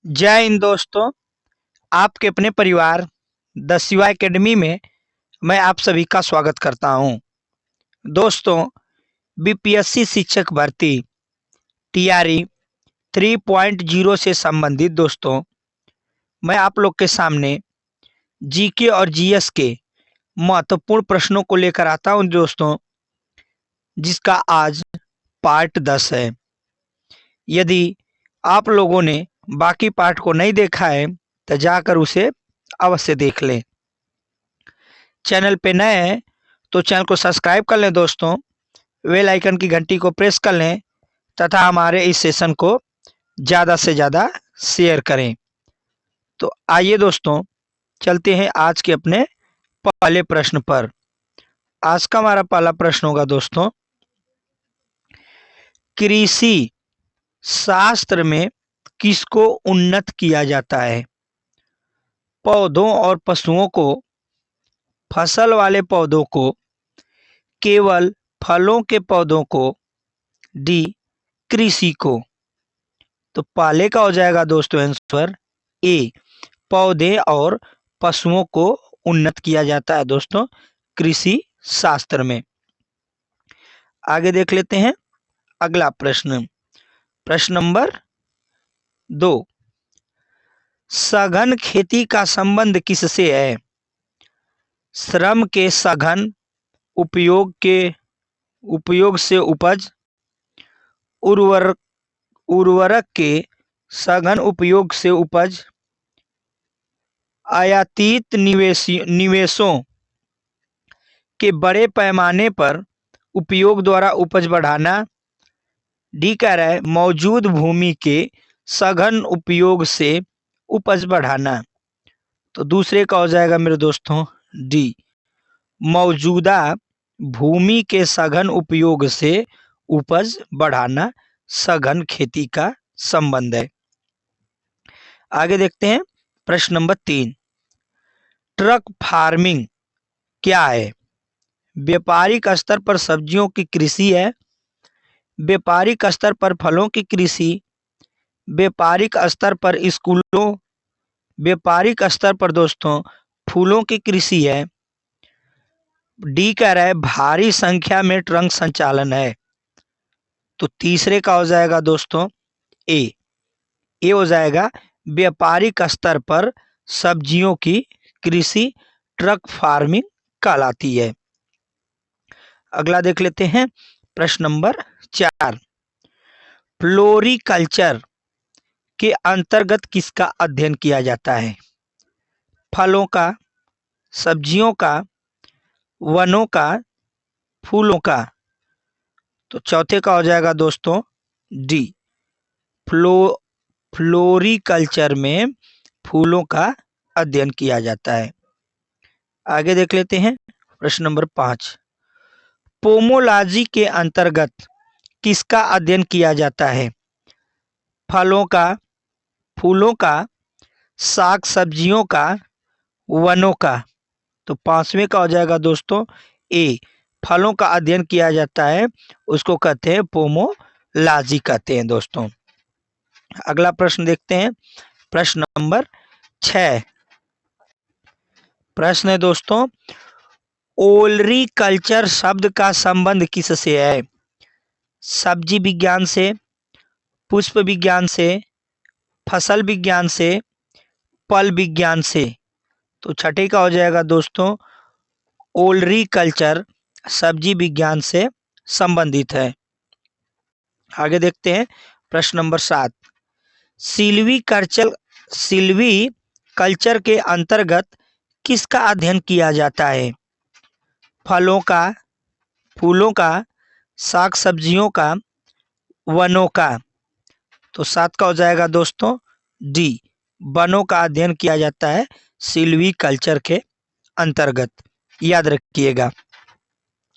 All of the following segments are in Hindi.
जय हिंद दोस्तों। आपके अपने परिवार द शिवा एकेडमी में मैं आप सभी का स्वागत करता हूं। दोस्तों, बीपीएससी शिक्षक भर्ती टीआरई 3.0 से संबंधित दोस्तों मैं आप लोग के सामने जीके और जीएस के महत्वपूर्ण प्रश्नों को लेकर आता हूं दोस्तों, जिसका आज पार्ट 10 है। यदि आप लोगों ने बाकी पार्ट को नहीं देखा है तो जाकर उसे अवश्य देख लें। चैनल पे नए हैं तो चैनल को सब्सक्राइब कर लें दोस्तों, बेल आइकन की घंटी को प्रेस कर लें तथा हमारे इस सेशन को ज़्यादा से ज़्यादा शेयर करें। तो आइए दोस्तों, चलते हैं आज के अपने पहले प्रश्न पर। आज का हमारा पहला प्रश्न होगा दोस्तों, कृषि शास्त्र में किसको उन्नत किया जाता है? पौधों और पशुओं को, फसल वाले पौधों को, केवल फलों के पौधों को, डी कृषि को? तो पहले का हो जाएगा दोस्तों आंसर ए, पौधे और पशुओं को उन्नत किया जाता है दोस्तों कृषि शास्त्र में। आगे देख लेते हैं अगला प्रश्न। प्रश्न नंबर 2, सघन खेती का संबंध किससे है? श्रम के सघन उपयोग से उपज, उर्वरक के सघन उपयोग से उपज, आयातित निवेशों के बड़े पैमाने पर उपयोग द्वारा उपज बढ़ाना, डी कह रहा है मौजूद भूमि के सघन उपयोग से उपज बढ़ाना। तो दूसरे का हो जाएगा मेरे दोस्तों डी, मौजूदा भूमि के सघन उपयोग से उपज बढ़ाना सघन खेती का संबंध है। आगे देखते हैं प्रश्न नंबर 3, ट्रक फार्मिंग क्या है? व्यापारिक स्तर पर सब्जियों की कृषि है, व्यापारिक स्तर पर फलों की कृषि, व्यापारिक स्तर पर स्कूलों, व्यापारिक स्तर पर दोस्तों फूलों की कृषि है, डी कह रहा है भारी संख्या में ट्रक संचालन है। तो तीसरे का हो जाएगा दोस्तों ए हो जाएगा व्यापारिक स्तर पर सब्जियों की कृषि ट्रक फार्मिंग कहलाती है। अगला देख लेते हैं प्रश्न नंबर 4, फ्लोरिकल्चर के अंतर्गत किसका अध्ययन किया जाता है? फलों का, सब्जियों का, वनों का, फूलों का? तो चौथे का हो जाएगा दोस्तों डी, फ्लोरिकल्चर में फूलों का अध्ययन किया जाता है। आगे देख लेते हैं प्रश्न नंबर 5, पोमोलॉजी के अंतर्गत किसका अध्ययन किया जाता है? फलों का, फूलों का, साग सब्जियों का, वनों का? तो पांचवें का हो जाएगा दोस्तों ए, फलों का अध्ययन किया जाता है, उसको कहते हैं पोमोलॉजी कहते हैं दोस्तों। अगला प्रश्न देखते हैं प्रश्न नंबर 6, प्रश्न है दोस्तों, ओलरीकल्चर शब्द का संबंध किससे है? सब्जी विज्ञान से, पुष्प विज्ञान से, फसल विज्ञान से, फल विज्ञान से? तो छठे का हो जाएगा दोस्तों ओलरीकल्चर सब्जी विज्ञान से संबंधित है। आगे देखते हैं प्रश्न नंबर 7, सिल्वी कल्चर के अंतर्गत किसका अध्ययन किया जाता है? फलों का, फूलों का, साग सब्जियों का, वनों का? तो 7 का हो जाएगा दोस्तों डी, वनों का अध्ययन किया जाता है सिल्वी कल्चर के अंतर्गत, याद रखिएगा।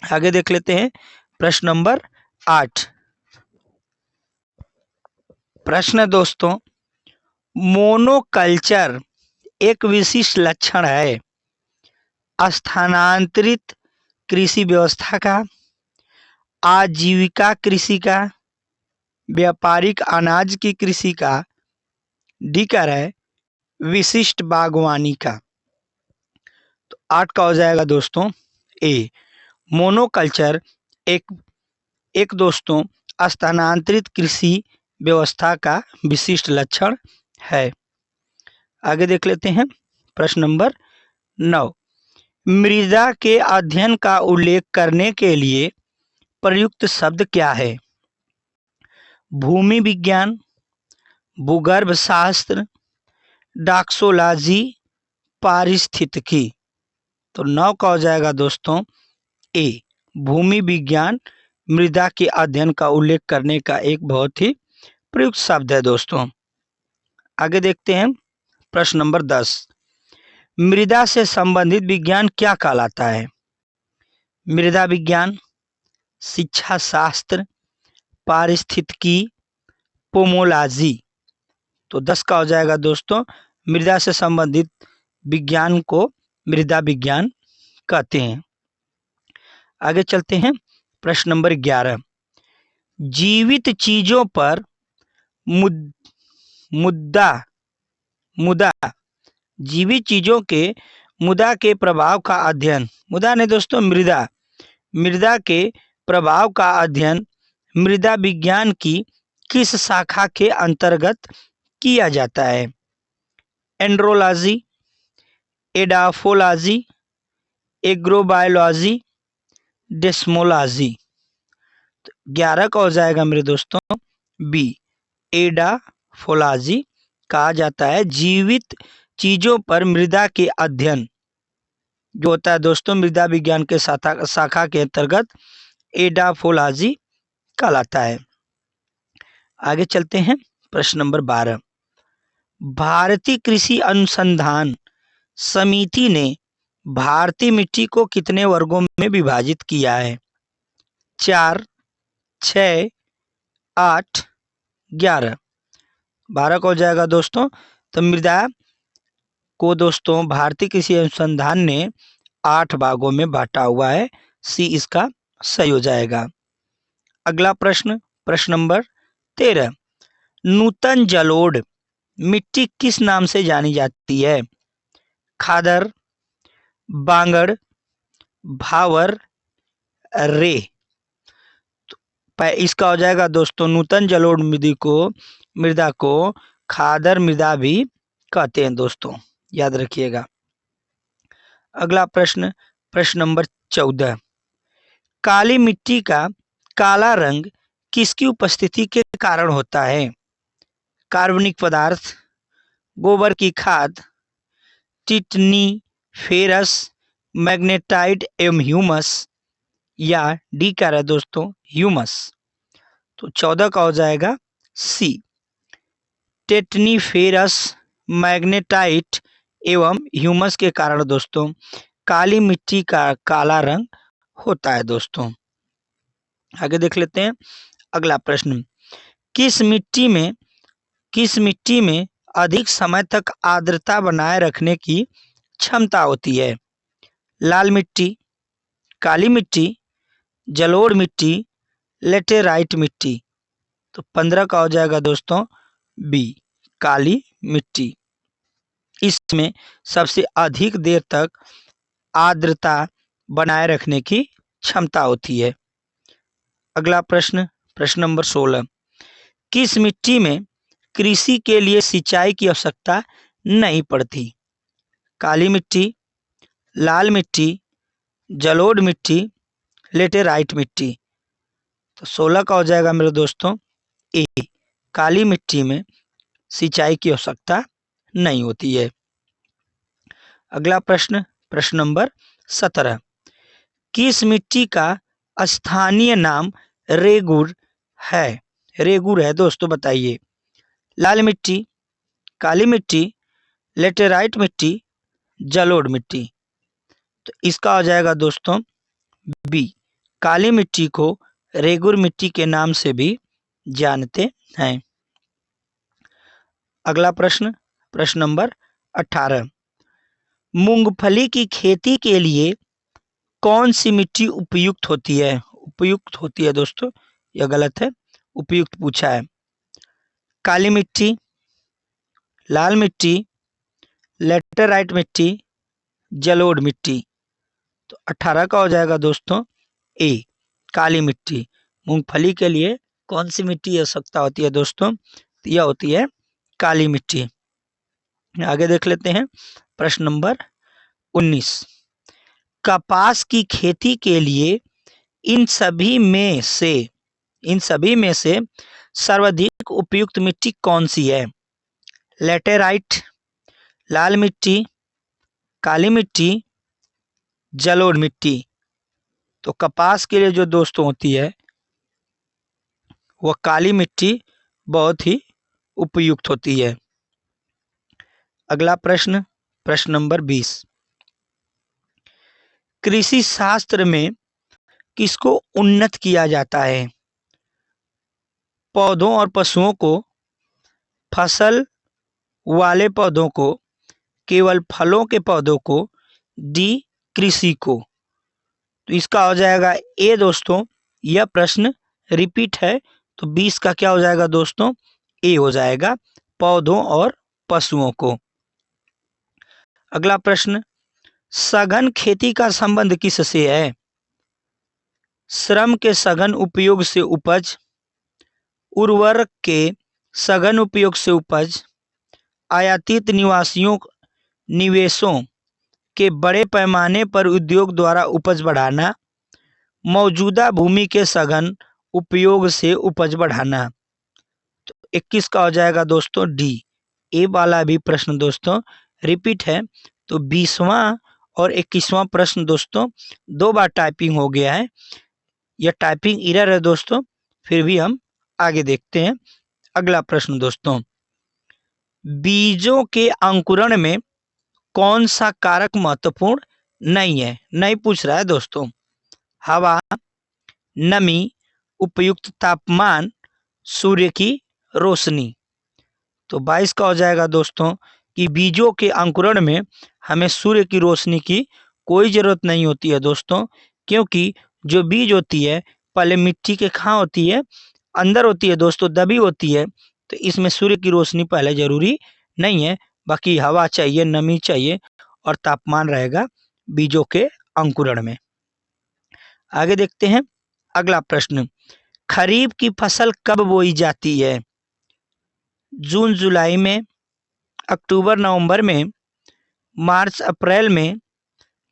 आगे देख लेते हैं प्रश्न नंबर 8, प्रश्न है दोस्तों, मोनोकल्चर एक विशिष्ट लक्षण है स्थानांतरित कृषि व्यवस्था का, आजीविका कृषि का, व्यापारिक अनाज की कृषि का, डी कह रहा है विशिष्ट बागवानी का। तो 8 का हो जाएगा दोस्तों ए मोनोकल्चर एक एक दोस्तों स्थानांतरित कृषि व्यवस्था का विशिष्ट लक्षण है। आगे देख लेते हैं प्रश्न नंबर 9। मृदा के अध्ययन का उल्लेख करने के लिए प्रयुक्त शब्द क्या है? भूमि विज्ञान, भूगर्भ शास्त्र, डॉक्सोलॉजी, पारिस्थितिकी। तो 9 का हो जाएगा दोस्तों ए भूमि विज्ञान मृदा के अध्ययन का उल्लेख करने का एक बहुत ही प्रयुक्त शब्द है दोस्तों। आगे देखते हैं प्रश्न नंबर 10। मृदा से संबंधित विज्ञान क्या कहलाता है? मृदा विज्ञान, शिक्षा शास्त्र, पारिस्थितिकी, पोमोलॉजी। तो 10 का हो जाएगा दोस्तों मृदा से संबंधित विज्ञान को मृदा विज्ञान कहते हैं। आगे चलते हैं प्रश्न नंबर 11। जीवित चीजों पर मुदा जीवित चीजों के मुदा के प्रभाव का अध्ययन, मुदा नहीं दोस्तों मृदा के प्रभाव का अध्ययन मृदा विज्ञान की किस शाखा के अंतर्गत किया जाता है? Andrology, edaphology, agrobiology, desmology. 11 का हो जाएगा मेरे दोस्तों बी एडाफोलॉजी कहा जाता है। जीवित चीजों पर मृदा के अध्ययन जो होता है दोस्तों मृदा विज्ञान के शाखा के अंतर्गत एडाफोलॉजी कहलाता है। आगे चलते हैं प्रश्न नंबर 12। भारतीय कृषि अनुसंधान समिति ने भारतीय मिट्टी को कितने वर्गों में विभाजित किया है? 4, 6, 8, 11। 12 का हो जाएगा दोस्तों। तो मृदा को दोस्तों भारतीय कृषि अनुसंधान ने 8 भागों में बांटा हुआ है। सी इसका सही हो जाएगा। अगला प्रश्न प्रश्न नंबर 13। नूतन जलोढ़ मिट्टी किस नाम से जानी जाती है? खादर, बांगड़, भावर, रे। इसका हो जाएगा दोस्तों नूतन जलोढ़ मृदा को खादर मृदा भी कहते हैं दोस्तों, याद रखिएगा। अगला प्रश्न प्रश्न नंबर 14। काली मिट्टी का काला रंग किसकी उपस्थिति के कारण होता है? कार्बनिक पदार्थ, गोबर की खाद, टिटनी, फेरस, मैग्नेटाइट एवं ह्यूमस, या डी क्या है दोस्तों ह्यूमस। तो 14 का हो जाएगा सी टेटनी, फेरस, मैग्नेटाइट एवं ह्यूमस के कारण दोस्तों काली मिट्टी का काला रंग होता है दोस्तों। आगे देख लेते हैं अगला प्रश्न। किस मिट्टी में अधिक समय तक आर्द्रता बनाए रखने की क्षमता होती है? लाल मिट्टी, काली मिट्टी, जलोढ़ मिट्टी, लेटेराइट मिट्टी। तो 15 का हो जाएगा दोस्तों बी काली मिट्टी। इसमें सबसे अधिक देर तक आर्द्रता बनाए रखने की क्षमता होती है। अगला प्रश्न प्रश्न नंबर 16। किस मिट्टी में कृषि के लिए सिंचाई की आवश्यकता नहीं पड़ती? काली मिट्टी, लाल मिट्टी, जलोढ़ मिट्टी, लेटेराइट मिट्टी। तो 16 का हो जाएगा मेरे दोस्तों ए काली मिट्टी में सिंचाई की आवश्यकता नहीं होती है। अगला प्रश्न प्रश्न नंबर 17। किस मिट्टी का स्थानीय नाम रेगुर है? रेगुर है दोस्तों, बताइए। लाल मिट्टी, काली मिट्टी, लेटेराइट मिट्टी, जलोढ़ मिट्टी। तो इसका हो जाएगा दोस्तों बी काली मिट्टी को रेगुर मिट्टी के नाम से भी जानते हैं। अगला प्रश्न प्रश्न नंबर 18। मूंगफली की खेती के लिए कौन सी मिट्टी उपयुक्त होती है? उपयुक्त होती है दोस्तों, यह गलत है, उपयुक्त पूछा है। काली मिट्टी, लाल मिट्टी, लेटेराइट मिट्टी, जलोढ़ मिट्टी। तो 18 का हो जाएगा दोस्तों ए, काली मिट्टी। मूंगफली के लिए कौन सी मिट्टी की आवश्यकता होती है दोस्तों? तो यह होती है काली मिट्टी। आगे देख लेते हैं प्रश्न नंबर 19। कपास की खेती के लिए इन सभी में से सर्वाधिक उपयुक्त मिट्टी कौन सी है? लेटेराइट, लाल मिट्टी, काली मिट्टी, जलोढ़ मिट्टी। तो कपास के लिए जो दोस्तों होती है वह काली मिट्टी बहुत ही उपयुक्त होती है। अगला प्रश्न, प्रश्न नंबर 20। कृषि शास्त्र में किसको उन्नत किया जाता है? पौधों और पशुओं को, फसल वाले पौधों को, केवल फलों के पौधों को, डी कृषि को। तो इसका हो जाएगा ए दोस्तों। यह प्रश्न रिपीट है तो 20 का क्या हो जाएगा दोस्तों? ए हो जाएगा, पौधों और पशुओं को। अगला प्रश्न, सघन खेती का संबंध किससे है? श्रम के सघन उपयोग से उपज, उर्वरक के सघन उपयोग से उपज, आयातित निवेशों के बड़े पैमाने पर उद्योग द्वारा उपज बढ़ाना, मौजूदा भूमि के सघन उपयोग से उपज बढ़ाना। तो 21 का हो जाएगा दोस्तों डी। ए वाला भी प्रश्न दोस्तों रिपीट है तो 20वां और 21वां प्रश्न दोस्तों 2 बार टाइपिंग हो गया है। यह टाइपिंग एरर है दोस्तों, फिर भी हम आगे देखते हैं। अगला प्रश्न दोस्तों, बीजों के अंकुरण में कौन सा कारक महत्वपूर्ण नहीं है? नहीं पूछ रहा है दोस्तों। हवा, नमी, उपयुक्त तापमान, सूर्य की रोशनी। तो 22 का हो जाएगा दोस्तों कि बीजों के अंकुरण में हमें सूर्य की रोशनी की कोई जरूरत नहीं होती है दोस्तों, क्योंकि जो बीज होती है पहले मिट्टी के कहाँ होती है? अंदर होती है दोस्तों, दबी होती है। तो इसमें सूर्य की रोशनी पहले जरूरी नहीं है। बाकी हवा चाहिए, नमी चाहिए और तापमान रहेगा बीजों के अंकुरण में। आगे देखते हैं अगला प्रश्न, खरीफ की फसल कब बोई जाती है? जून जुलाई में, अक्टूबर नवंबर में, मार्च अप्रैल में,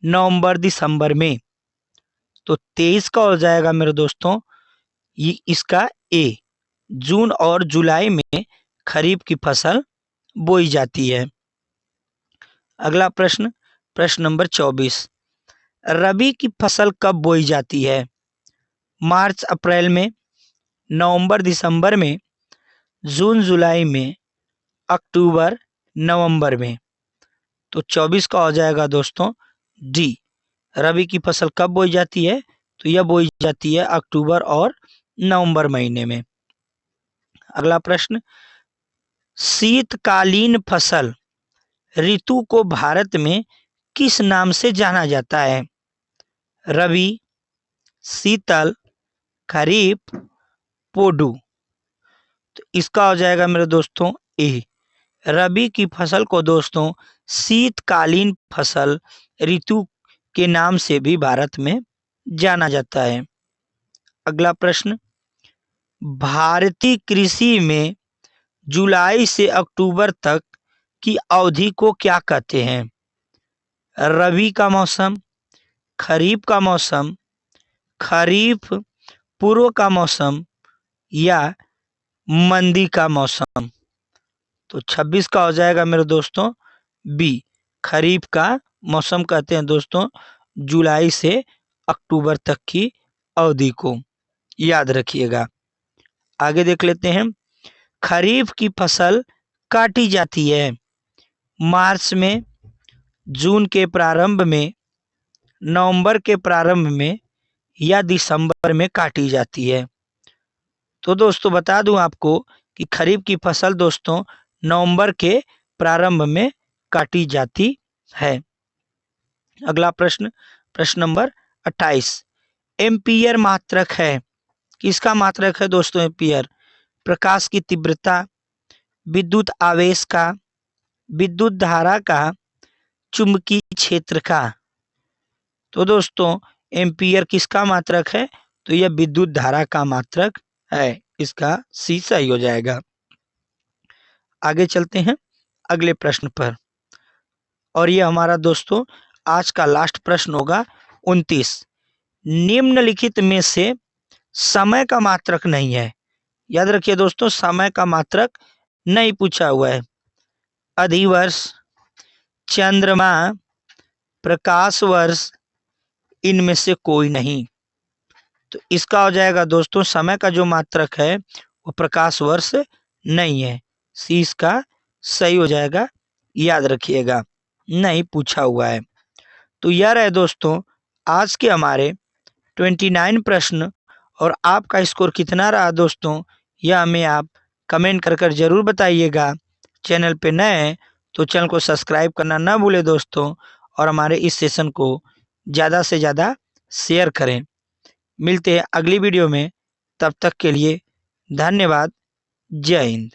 नवंबर दिसंबर में। तो 23 का हो जाएगा मेरे दोस्तों ये इसका ए, जून और जुलाई में खरीफ की फसल बोई जाती है। अगला प्रश्न, प्रश्न नंबर 24। रबी की फसल कब बोई जाती है? मार्च अप्रैल में, नवंबर दिसंबर में, जून जुलाई में, अक्टूबर नवंबर में। तो 24 का हो जाएगा दोस्तों डी। रबी की फसल कब बोई जाती है? तो यह बोई जाती है अक्टूबर और नवंबर महीने में। अगला प्रश्न, शीतकालीन फसल ऋतु को भारत में किस नाम से जाना जाता है? रबी, शीतल, खरीफ, पोडू। तो इसका हो जाएगा मेरे दोस्तों ए। रबी की फसल को दोस्तों शीतकालीन फसल ऋतु के नाम से भी भारत में जाना जाता है। अगला प्रश्न, भारतीय कृषि में जुलाई से अक्टूबर तक की अवधि को क्या कहते हैं? रबी का मौसम, खरीफ का मौसम, खरीफ पूर्व का मौसम या मंदी का मौसम। तो 26 का हो जाएगा मेरे दोस्तों बी, खरीफ का मौसम कहते हैं दोस्तों जुलाई से अक्टूबर तक की अवधि को, याद रखिएगा। आगे देख लेते हैं, खरीफ की फसल काटी जाती है मार्च में, जून के प्रारंभ में, नवंबर के प्रारंभ में या दिसंबर में काटी जाती है। तो दोस्तों बता दूं आपको कि खरीफ की फसल दोस्तों नवंबर के प्रारंभ में काटी जाती है। अगला प्रश्न, प्रश्न नंबर 28। एम्पीयर मात्रक है, किसका मात्रक है दोस्तों? एम्पीयर प्रकाश की तीव्रता, विद्युत आवेश का, विद्युत धारा का चुंबकीय क्षेत्र का। तो दोस्तों एम्पियर किसका मात्रक है? तो यह विद्युत धारा का मात्रक है। इसका सी सही हो जाएगा। आगे चलते हैं अगले प्रश्न पर, और यह हमारा दोस्तों आज का लास्ट प्रश्न होगा 29। निम्नलिखित में से समय का मात्रक नहीं है। याद रखिए दोस्तों, समय का मात्रक नहीं पूछा हुआ है। अधिवर्ष, चंद्रमा, प्रकाश वर्ष, इनमें से कोई नहीं। तो इसका हो जाएगा दोस्तों, समय का जो मात्रक है वो प्रकाश वर्ष नहीं है। सी इसका सही हो जाएगा। याद रखिएगा, नहीं पूछा हुआ है। तो यह रहे दोस्तों आज के हमारे 29 प्रश्न। और आपका स्कोर कितना रहा दोस्तों, यह हमें आप कमेंट कर जरूर बताइएगा। चैनल पे नए हैं तो चैनल को सब्सक्राइब करना ना भूले दोस्तों, और हमारे इस सेशन को ज़्यादा से ज़्यादा शेयर करें। मिलते हैं अगली वीडियो में, तब तक के लिए धन्यवाद। जय हिंद।